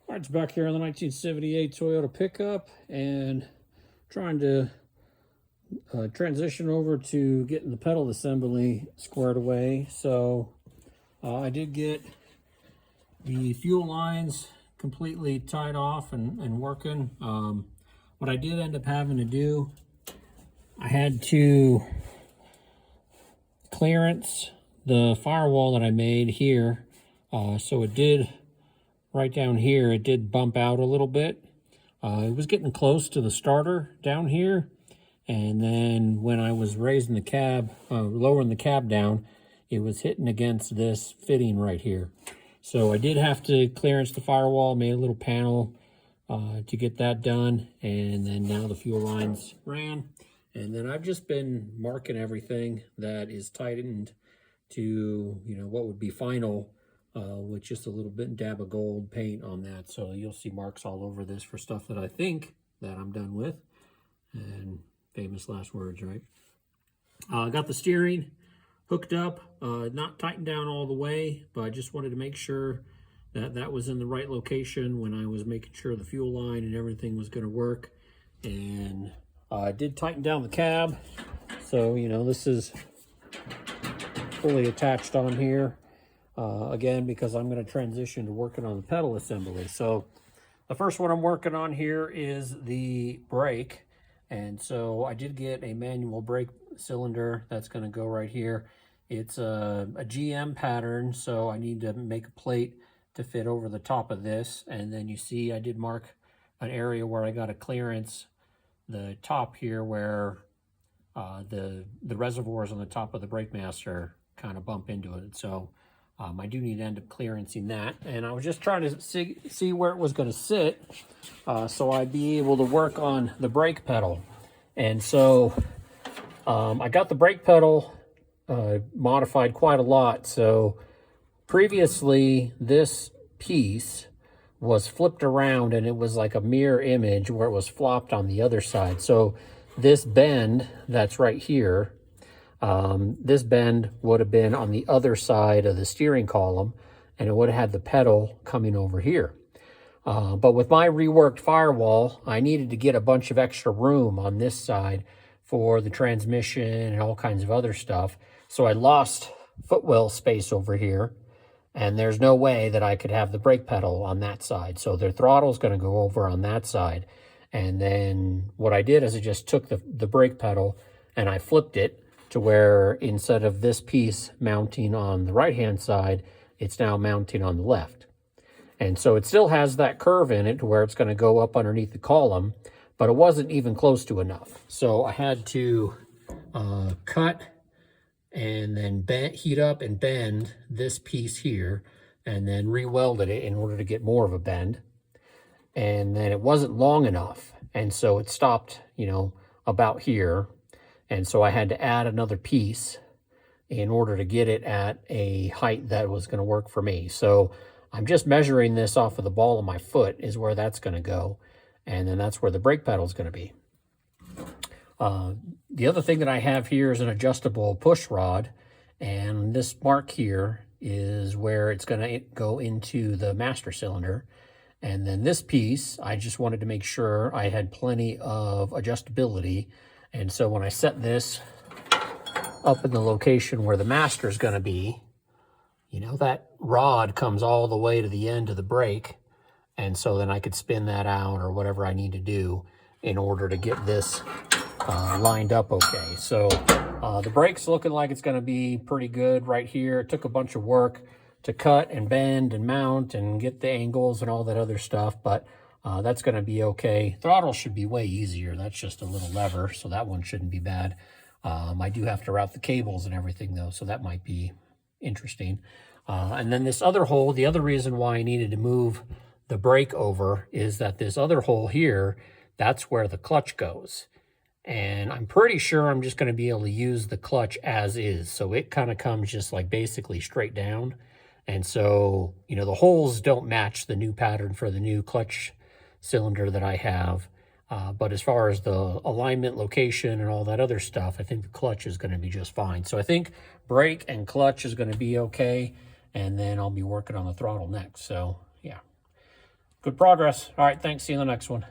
All right, it's back here on the 1978 Toyota pickup and trying to transition over to getting the pedal assembly squared away. So I did get the fuel lines completely tied off and working. What I did end up having to do, I had to clearance the firewall that I made here. So it did, right down here, it did bump out a little bit. It was getting close to the starter down here. And then when I was raising the cab, lowering the cab down, it was hitting against this fitting right here. So I did have to clearance the firewall, made a little panel to get that done. And then now the fuel lines ran. And then I've just been marking everything that is tightened to, what would be final with just a little bit dab of gold paint on that. So you'll see marks all over this for stuff that I think that I'm done with. And famous last words, right? I got the steering hooked up, not tightened down all the way, but I just wanted to make sure that that was in the right location when I was making sure the fuel line and everything was going to work. And I did tighten down the cab. So, this is fully attached on here. Again, because I'm going to transition to working on the pedal assembly. So the first one I'm working on here is the brake. And so I did get a manual brake cylinder that's going to go right here. It's a GM pattern, so I need to make a plate to fit over the top of this. And then you see I did mark an area where I got to clearance the top here where the reservoirs on the top of the brake master kind of bump into it. So I do need to end up clearancing that. And I was just trying to see where it was going to sit so I'd be able to work on the brake pedal. And so I got the brake pedal modified quite a lot. So previously this piece was flipped around and it was like a mirror image where it was flopped on the other side. So this bend that's right here, this bend would have been on the other side of the steering column and it would have had the pedal coming over here. But with my reworked firewall, I needed to get a bunch of extra room on this side for the transmission and all kinds of other stuff. So I lost footwell space over here, and there's no way that I could have the brake pedal on that side. So the throttle is going to go over on that side. And then what I did is I just took the brake pedal and I flipped it to where instead of this piece mounting on the right-hand side, it's now mounting on the left. And so it still has that curve in it to where it's going to go up underneath the column, but it wasn't even close to enough. So I had to cut and then heat up and bend this piece here and then re-welded it in order to get more of a bend. And then it wasn't long enough. And so it stopped, about here. And so I had to add another piece in order to get it at a height that was going to work for me. So I'm just measuring this off of the ball of my foot is where that's going to go. And then that's where the brake pedal is going to be. The other thing that I have here is an adjustable push rod. And this mark here is where it's going to go into the master cylinder. And then this piece, I just wanted to make sure I had plenty of adjustability. And so when I set this up in the location where the master is going to be, that rod comes all the way to the end of the brake. And so then I could spin that out or whatever I need to do in order to get this lined up okay. So the brake's looking like it's going to be pretty good right here. It took a bunch of work to cut and bend and mount and get the angles and all that other stuff, but that's going to be okay. Throttle should be way easier. That's just a little lever, so that one shouldn't be bad. I do have to route the cables and everything though, so that might be interesting. And then this other hole, the other reason why I needed to move the brake over is that this other hole here, that's where the clutch goes. And I'm pretty sure I'm just going to be able to use the clutch as is. So it kind of comes just like basically straight down. And so, the holes don't match the new pattern for the new clutch cylinder that I have. But as far as the alignment, location, and all that other stuff, I think the clutch is going to be just fine. So I think brake and clutch is going to be okay. And then I'll be working on the throttle next. So, yeah. Good progress. All right, thanks. See you in the next one.